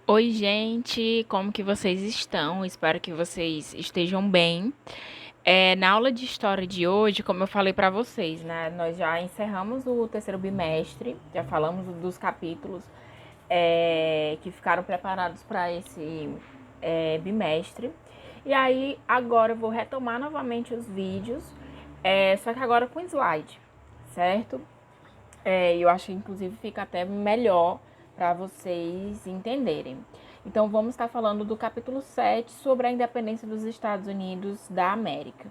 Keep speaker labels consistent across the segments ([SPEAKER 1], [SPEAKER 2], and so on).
[SPEAKER 1] Oi, gente, como que vocês estão? Espero que vocês estejam bem. Na aula de história de hoje, como eu falei para vocês, né, nós já encerramos o terceiro bimestre, já falamos dos capítulos que ficaram preparados para esse bimestre. E aí, agora eu vou retomar novamente os vídeos, só que agora com slide, certo? Eu acho que inclusive fica até melhor para vocês entenderem. Então vamos estar falando do capítulo 7 sobre a independência dos Estados Unidos da América.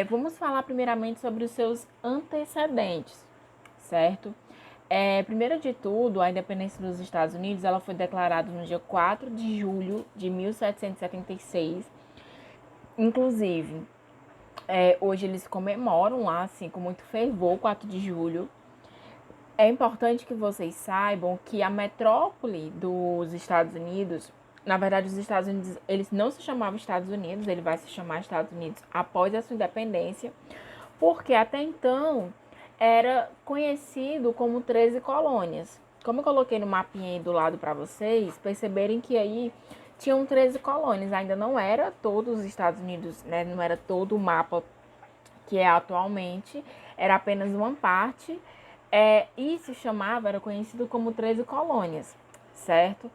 [SPEAKER 1] Vamos falar primeiramente sobre os seus antecedentes, certo? Primeiro de tudo, a independência dos Estados Unidos ela foi declarada no dia 4 de julho de 1776. Inclusive, hoje eles comemoram lá, assim, com muito fervor, 4 de julho. É importante que vocês saibam que a metrópole dos Estados Unidos, na verdade, os Estados Unidos, eles não se chamavam Estados Unidos, ele vai se chamar Estados Unidos após a sua independência, porque até então era conhecido como 13 colônias. Como eu coloquei no mapinha aí do lado para vocês, perceberem que aí tinham 13 colônias, ainda não era todos os Estados Unidos, né? Não era todo o mapa que é atualmente, era apenas uma parte, e se chamava, era conhecido como 13 colônias, certo?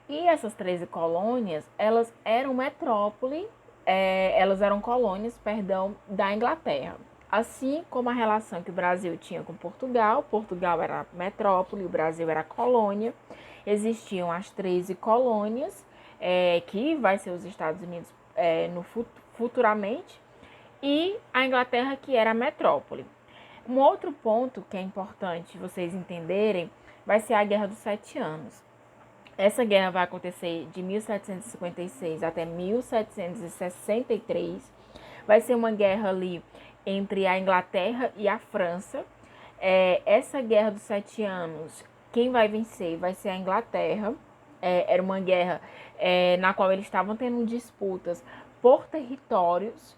[SPEAKER 1] E essas 13 colônias, elas eram metrópole, elas eram colônias, perdão, da Inglaterra. Assim como a relação que o Brasil tinha com Portugal, Portugal era metrópole, o Brasil era colônia, existiam as 13 colônias, que vai ser os Estados Unidos no futuramente, e a Inglaterra, que era a metrópole. Um outro ponto que é importante vocês entenderem vai ser a Guerra dos Sete Anos. Essa guerra vai acontecer de 1756 até 1763. Vai ser uma guerra ali entre a Inglaterra e a França. Essa Guerra dos Sete Anos, quem vai vencer vai ser a Inglaterra. Era uma guerra na qual eles estavam tendo disputas por territórios.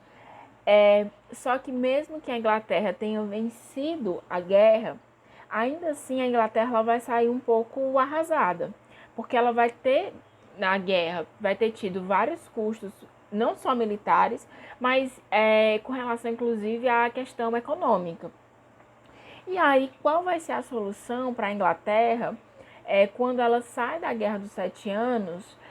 [SPEAKER 1] Só que mesmo que a Inglaterra tenha vencido a guerra, ainda assim a Inglaterra ela vai sair um pouco arrasada, porque ela vai ter na guerra, vai ter tido vários custos, não só militares, mas com relação inclusive à questão econômica. E aí, qual vai ser a solução para a Inglaterra quando ela sai da Guerra dos Sete Anos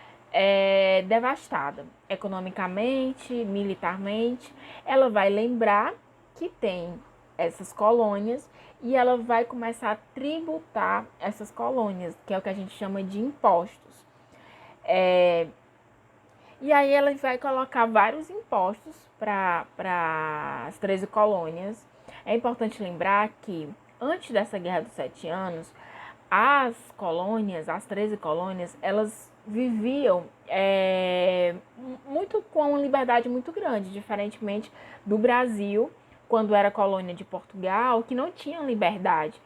[SPEAKER 1] devastada, economicamente, militarmente? Ela vai lembrar que tem essas colônias e ela vai começar a tributar essas colônias, que é o que a gente chama de impostos. E aí ela vai colocar vários impostos para as 13 colônias. É importante lembrar que antes dessa Guerra dos Sete Anos, as colônias, as 13 colônias, elas viviam muito com uma liberdade muito grande, diferentemente do Brasil, quando era colônia de Portugal, que não tinha liberdade.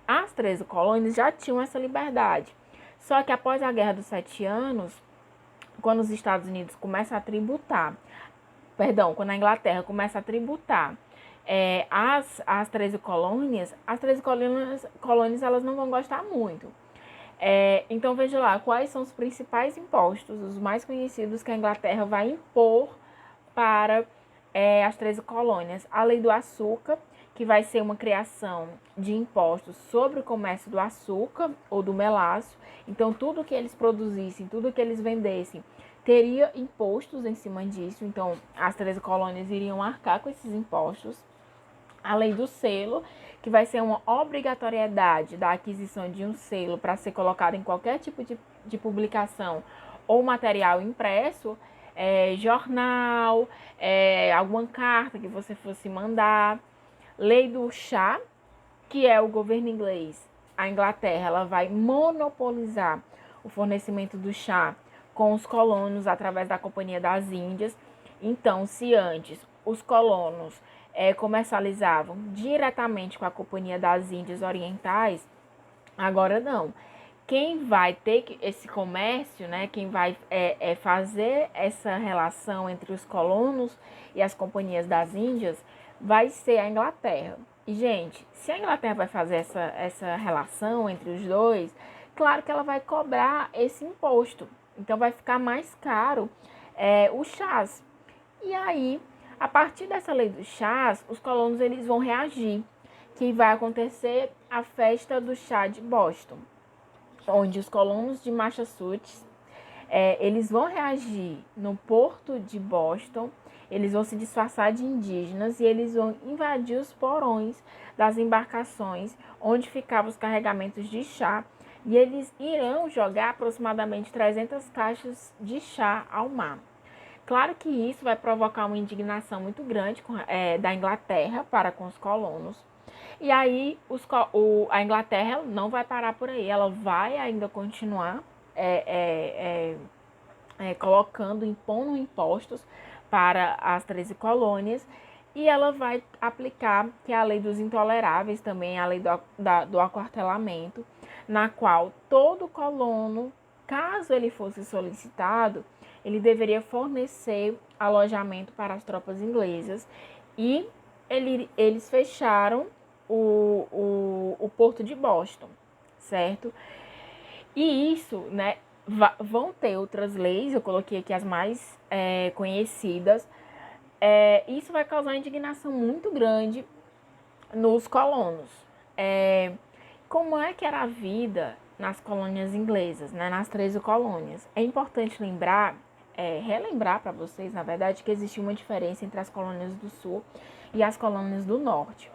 [SPEAKER 1] As 13 colônias já tinham essa liberdade. Só que após a Guerra dos Sete Anos, quando os Estados Unidos começam a tributar, perdão, quando a Inglaterra começa a tributar as 13 colônias, as 13 colônias elas não vão gostar muito. Então veja lá, quais são os principais impostos, os mais conhecidos que a Inglaterra vai impor para as 13 colônias. A lei do açúcar, que vai ser uma criação de impostos sobre o comércio do açúcar ou do melaço. Então, tudo que eles produzissem, tudo que eles vendessem, teria impostos em cima disso. Então, as 13 colônias iriam arcar com esses impostos. A lei do selo, que vai ser uma obrigatoriedade da aquisição de um selo para ser colocado em qualquer tipo de publicação ou material impresso, jornal, alguma carta que você fosse mandar. Lei do chá, que é o governo inglês. A Inglaterra ela vai monopolizar o fornecimento do chá com os colonos através da Companhia das Índias. Então, se antes os colonos comercializavam diretamente com a Companhia das Índias Orientais, agora não. Quem vai ter esse comércio, né, quem vai fazer essa relação entre os colonos e as companhias das Índias, vai ser a Inglaterra. E, gente, se a Inglaterra vai fazer essa relação entre os dois, Claro que ela vai cobrar esse imposto, então vai ficar mais caro os chás. E aí, a partir dessa lei dos chás, os colonos eles vão reagir, que vai acontecer a festa do chá de Boston, onde os colonos de Massachusetts eles vão reagir no porto de Boston, eles vão se disfarçar de indígenas e eles vão invadir os porões das embarcações onde ficavam os carregamentos de chá e eles irão jogar aproximadamente 300 caixas de chá ao mar. Claro que isso vai provocar uma indignação muito grande da Inglaterra para com os colonos. E aí a Inglaterra não vai parar por aí, ela vai ainda continuar colocando, impondo impostos para as 13 colônias, e ela vai aplicar, que é a lei dos intoleráveis, também a lei do aquartelamento, na qual todo colono, caso ele fosse solicitado, ele deveria fornecer alojamento para as tropas inglesas, e eles fecharam o porto de Boston, certo? E isso, né, vão ter outras leis, eu coloquei aqui as mais conhecidas. Isso vai causar indignação muito grande nos colonos. Como é que era a vida nas colônias inglesas, né, nas 13 colônias? É importante relembrar para vocês, na verdade, que existia uma diferença entre as colônias do sul e as colônias do norte.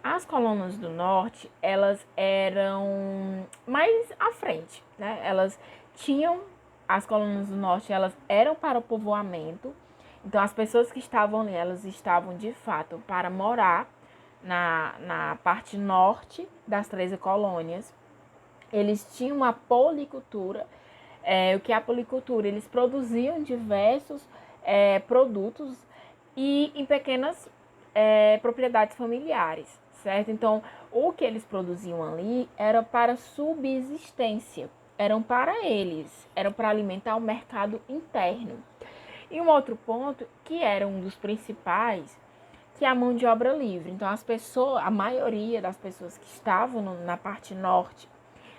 [SPEAKER 1] As colônias do norte, elas eram mais à frente, né? As colônias do norte, elas eram para o povoamento. Então, as pessoas que estavam ali, elas estavam, de fato, para morar na parte norte das 13 colônias. Eles tinham uma policultura. O que é a policultura? Eles produziam diversos produtos e em pequenas propriedades familiares, certo? Então, o que eles produziam ali era para subsistência, eram para eles, eram para alimentar o mercado interno. E um outro ponto, que era um dos principais, que é a mão de obra livre. Então, a maioria das pessoas que estavam na parte norte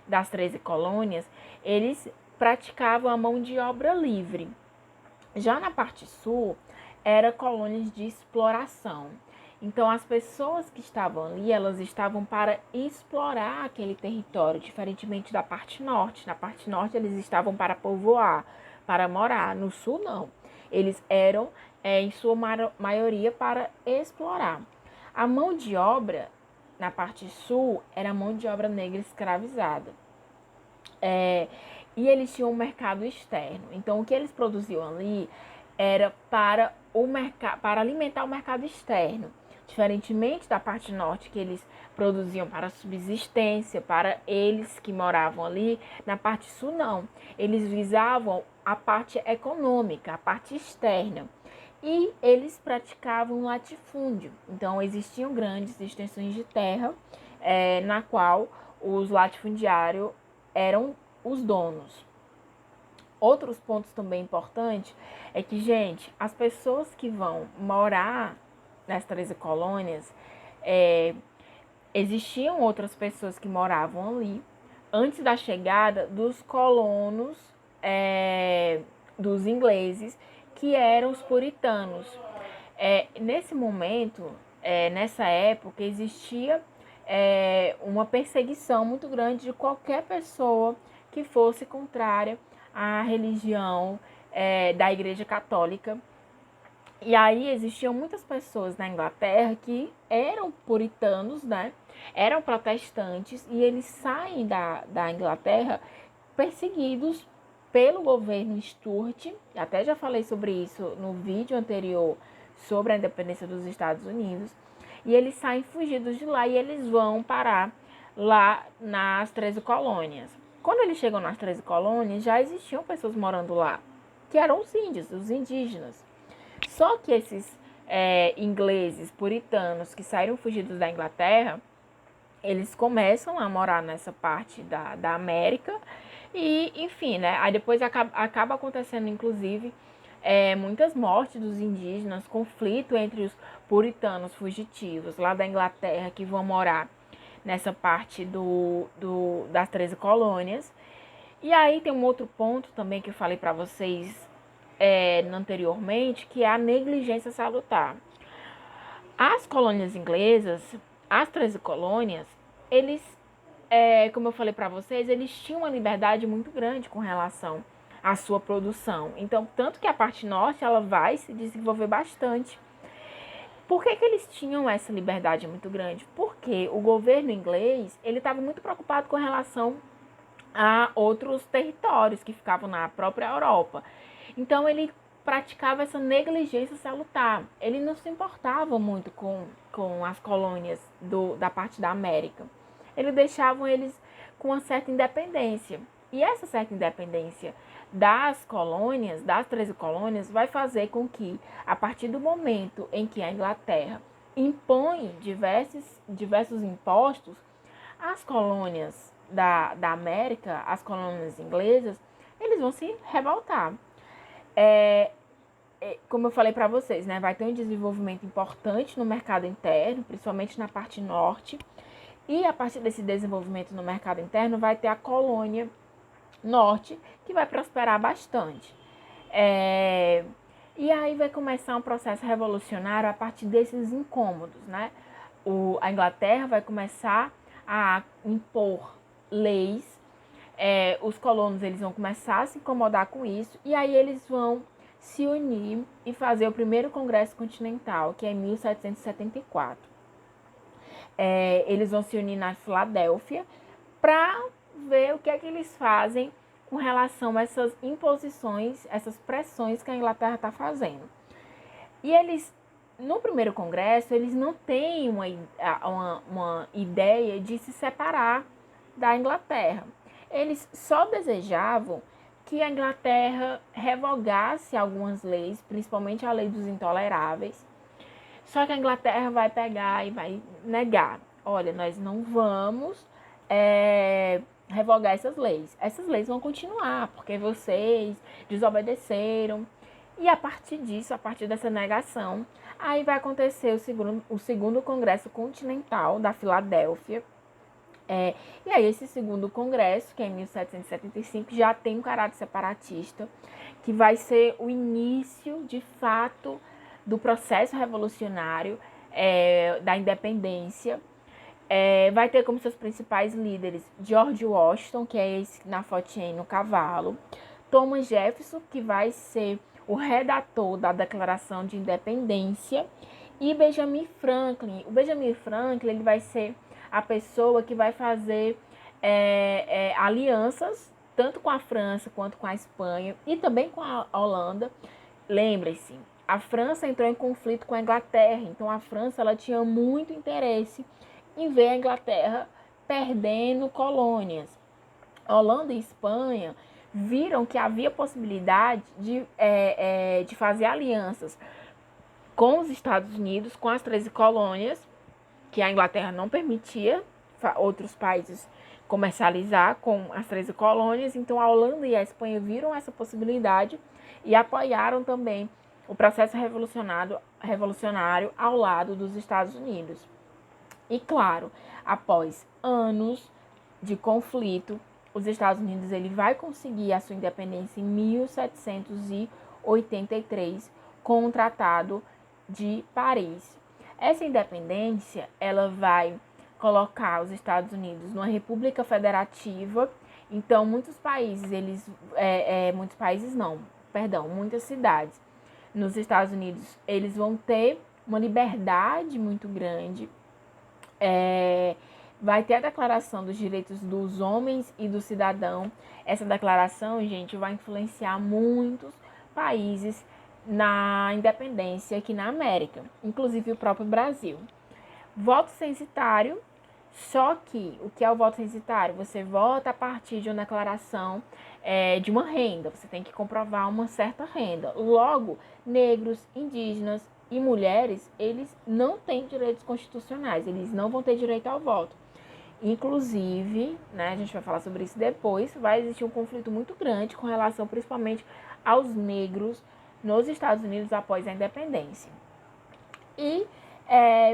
[SPEAKER 1] das 13 colônias, eles praticavam a mão de obra livre. Já na parte sul, era colônias de exploração. Então, as pessoas que estavam ali, elas estavam para explorar aquele território, diferentemente da parte norte. Na parte norte, eles estavam para povoar, para morar. No sul, não. Eles eram, em sua maioria, para explorar. A mão de obra, na parte sul, era a mão de obra negra escravizada. E eles tinham um mercado externo. Então, o que eles produziam ali era para alimentar o mercado externo. Diferentemente da parte norte, que eles produziam para subsistência, para eles que moravam ali, na parte sul não. Eles visavam a parte econômica, a parte externa. E eles praticavam latifúndio. Então, existiam grandes extensões de terra, na qual os latifundiários eram os donos. Outros pontos também importantes é que, gente, as pessoas que vão morar nas 13 colônias, existiam outras pessoas que moravam ali antes da chegada dos colonos dos ingleses, que eram os puritanos. Nesse momento, nessa época, existia uma perseguição muito grande de qualquer pessoa que fosse contrária à religião da Igreja Católica. E aí existiam muitas pessoas na Inglaterra que eram puritanos, né? Eram protestantes, e eles saem da Inglaterra perseguidos pelo governo Stuart. Até já falei sobre isso no vídeo anterior sobre a independência dos Estados Unidos. E eles saem fugidos de lá e eles vão parar lá nas 13 colônias. Quando eles chegam nas 13 colônias, já existiam pessoas morando lá, que eram os índios, os indígenas. Só que esses ingleses puritanos que saíram fugidos da Inglaterra, eles começam a morar nessa parte da América e, enfim, né? Aí depois acaba acontecendo, inclusive, muitas mortes dos indígenas, conflito entre os puritanos fugitivos lá da Inglaterra que vão morar nessa parte das 13 colônias, E aí tem um outro ponto também que eu falei para vocês anteriormente, que é a negligência salutar. As colônias inglesas, as 13 colônias, eles, como eu falei para vocês, eles tinham uma liberdade muito grande com relação à sua produção. Então, tanto que a parte norte ela vai se desenvolver bastante. Por que eles tinham essa liberdade muito grande? Porque o governo inglês ele estava muito preocupado com relação a outros territórios que ficavam na própria Europa. Então ele praticava essa negligência salutar. Ele não se importava muito com as colônias da parte da América. Ele deixava eles com uma certa independência. E essa certa independência das colônias, das 13 colônias, vai fazer com que, a partir do momento em que a Inglaterra impõe diversos impostos, as colônias da América, as colônias inglesas, eles vão se revoltar. Como eu falei para vocês, né, vai ter um desenvolvimento importante no mercado interno, principalmente na parte norte. E a partir desse desenvolvimento no mercado interno, vai ter a colônia norte, que vai prosperar bastante. E aí vai começar um processo revolucionário a partir desses incômodos, né? A Inglaterra vai começar a impor leis, os colonos eles vão começar a se incomodar com isso, e aí eles vão se unir e fazer o primeiro Congresso Continental, que é em 1774. Eles vão se unir na Filadélfia para ver o que é que eles fazem com relação a essas imposições, essas pressões que a Inglaterra está fazendo. E eles, no primeiro congresso, eles não têm uma ideia de se separar da Inglaterra. Eles só desejavam que a Inglaterra revogasse algumas leis, principalmente a lei dos intoleráveis. Só que a Inglaterra vai pegar e vai negar. Olha, nós não vamos revogar essas leis. Essas leis vão continuar, porque vocês desobedeceram. E a partir disso, a partir dessa negação, aí vai acontecer o segundo Congresso Continental da Filadélfia. E aí esse segundo congresso, que é em 1775, já tem um caráter separatista, que vai ser o início, de fato, do processo revolucionário da independência. Vai ter como seus principais líderes George Washington, que é esse na fotinha aí no cavalo, Thomas Jefferson, que vai ser o redator da Declaração de Independência, e Benjamin Franklin. O Benjamin Franklin ele vai ser a pessoa que vai fazer alianças tanto com a França quanto com a Espanha e também com a Holanda. Lembre-se, a França entrou em conflito com a Inglaterra, então a França ela tinha muito interesse em ver a Inglaterra perdendo colônias. Holanda e Espanha viram que havia possibilidade de fazer alianças com os Estados Unidos, com as 13 colônias, que a Inglaterra não permitia outros países comercializar com as 13 colônias. Então a Holanda e a Espanha viram essa possibilidade e apoiaram também o processo revolucionário ao lado dos Estados Unidos. E claro, após anos de conflito, os Estados Unidos ele vai conseguir a sua independência em 1783 com o Tratado de Paris. Essa independência ela vai colocar os Estados Unidos numa república federativa. Então muitos países muitas cidades nos Estados Unidos eles vão ter uma liberdade muito grande. Vai ter a Declaração dos Direitos dos Homens e do Cidadão. Essa declaração, gente, vai influenciar muitos países na independência aqui na América, inclusive o próprio Brasil. Voto censitário, só que o que é o voto censitário? Você vota a partir de uma declaração de uma renda, você tem que comprovar uma certa renda. Logo, negros, indígenas e mulheres, eles não têm direitos constitucionais, eles não vão ter direito ao voto. Inclusive, né, a gente vai falar sobre isso depois, vai existir um conflito muito grande com relação principalmente aos negros nos Estados Unidos após a independência. E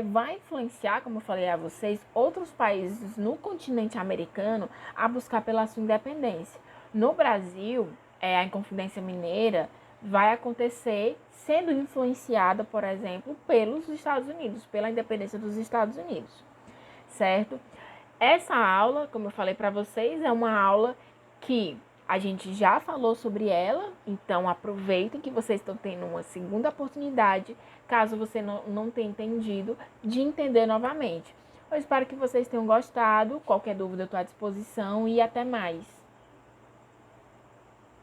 [SPEAKER 1] vai influenciar, como eu falei a vocês, outros países no continente americano a buscar pela sua independência. No Brasil, a Inconfidência Mineira vai acontecer sendo influenciada, por exemplo, pelos Estados Unidos, pela independência dos Estados Unidos, certo? Essa aula, como eu falei para vocês, é uma aula que a gente já falou sobre ela, então aproveitem que vocês estão tendo uma segunda oportunidade, caso você não tenha entendido, de entender novamente. Eu espero que vocês tenham gostado. Qualquer dúvida eu estou à disposição e até mais.